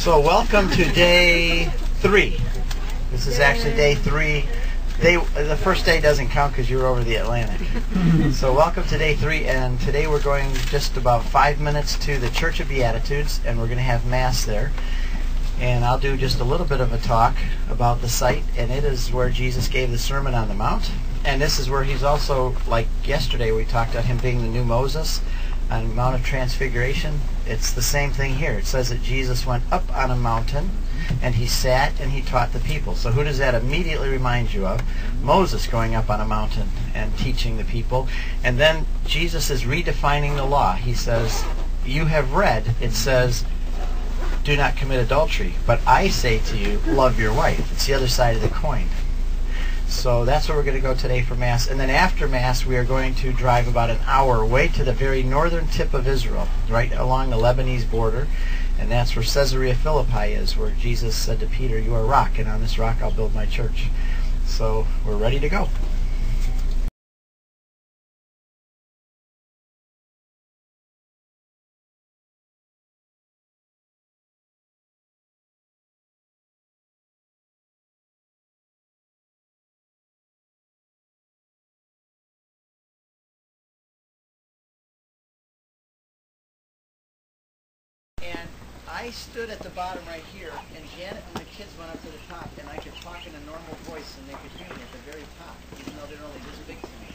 So welcome to day 3. This is actually day 3. The first day doesn't count because you were over the Atlantic. So welcome to day 3, and today we're going just about 5 minutes to the Church of Beatitudes, and we're going to have Mass there. And I'll do just a little bit of a talk about the site, and it is where Jesus gave the Sermon on the Mount. And this is where he's also, like yesterday we talked about him being the new Moses on Mount of Transfiguration. It's the same thing here. It says that Jesus went up on a mountain and he sat and he taught the people. So who does that immediately remind you of? Moses going up on a mountain and teaching the people. And then Jesus is redefining the law. He says, you have read, it says, do not commit adultery. But I say to you, love your wife. It's the other side of the coin. So that's where we're going to go today for Mass. And then after Mass, we are going to drive about an hour away to the very northern tip of Israel, right along the Lebanese border. And that's where Caesarea Philippi is, where Jesus said to Peter, you are a rock, and on this rock I'll build my church. So we're ready to go. And I stood at the bottom right here, and Janet and the kids went up to the top, and I could talk in a normal voice, and they could hear me at the very top, even though they're only this big to me.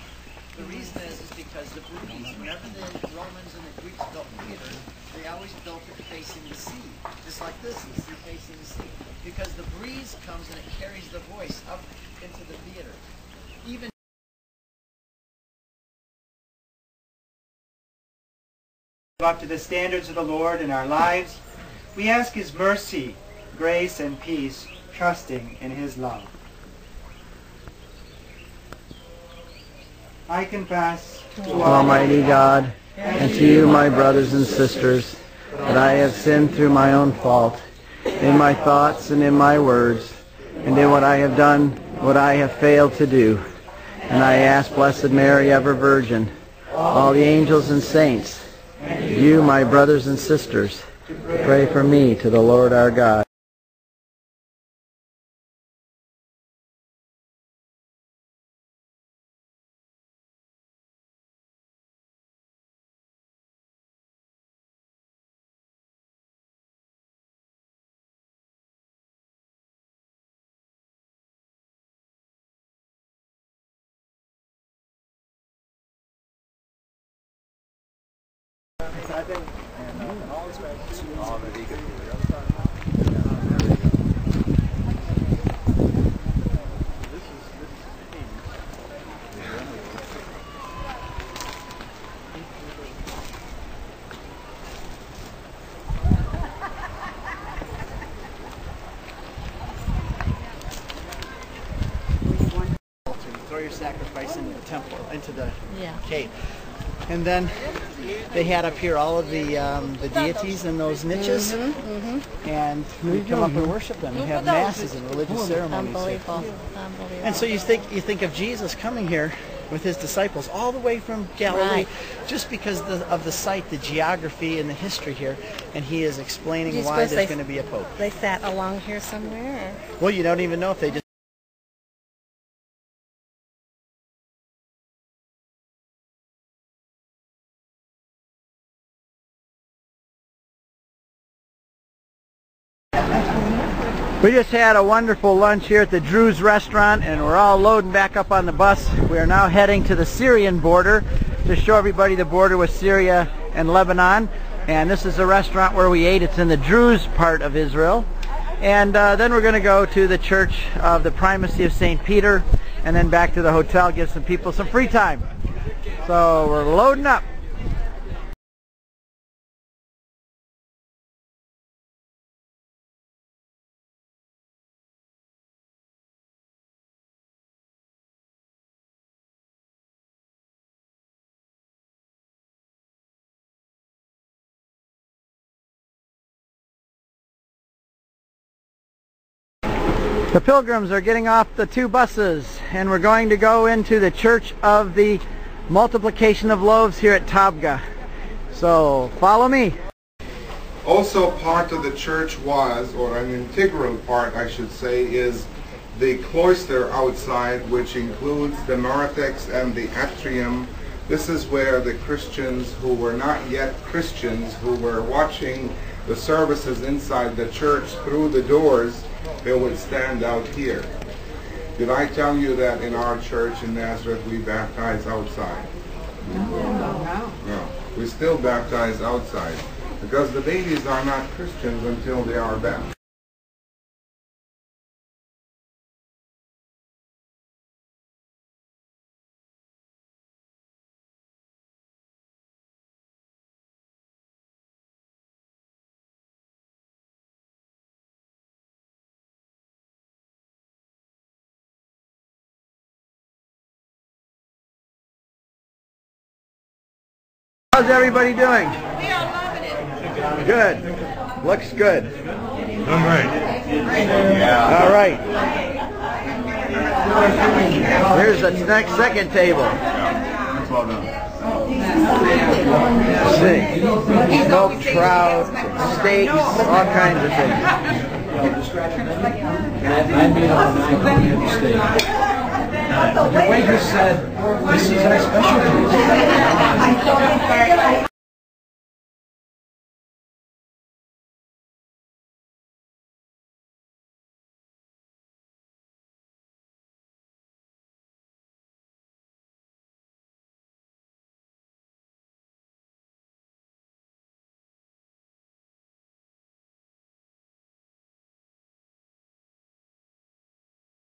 The reason is because the breeze, whenever the Romans and the Greeks built theater, they always built it facing the sea, just like this, you see, facing the sea. Because the breeze comes and it carries the voice up into the theater. Even up to the standards of the Lord in our lives, we ask His mercy, grace, and peace, trusting in His love. I confess to Almighty God and to you, my brothers and sisters, that I have sinned through my own fault, in my thoughts and in my words, and in what I have done, what I have failed to do. And I ask Blessed Mary, ever Virgin, all the angels and saints, you, my brothers and sisters, pray for me to the Lord our God. throw your sacrifice into the temple, into the cave. And then they had up here all of the deities in those niches, and we come up and worship them and have masses and religious ceremonies. Unbelievable. And so you think of Jesus coming here with his disciples all the way from Galilee, just because of the site, the geography, and the history here, and he is explaining why there's going to be a pope. They sat along here somewhere? Or? Well, you don't even know if they just... We just had a wonderful lunch here at the Drew's restaurant, and we're all loading back up on the bus. We are now heading to the Syrian border to show everybody the border with Syria and Lebanon. And this is the restaurant where we ate. It's in the Druze part of Israel. And then we're going to go to the Church of the Primacy of St. Peter, and then back to the hotel, give some people some free time. So we're loading up. The pilgrims are getting off the 2 buses, and we're going to go into the Church of the Multiplication of Loaves here at Tabgha. So follow me. Also part of the church was, or an integral part I should say, is the cloister outside, which includes the narthex and the atrium. This is where the Christians who were not yet Christians, who were watching the services inside the church through the doors, they would stand out here. Did I tell you that in our church in Nazareth we baptize outside? No. We still baptize outside because the babies are not Christians until they are baptized. How's everybody doing? We are loving it. Good. Looks good. All right. All right. Here's the next second table. That's well done. Let's see. Smoked trout, steaks, all kinds of things. The waiter said, "This is our specialty."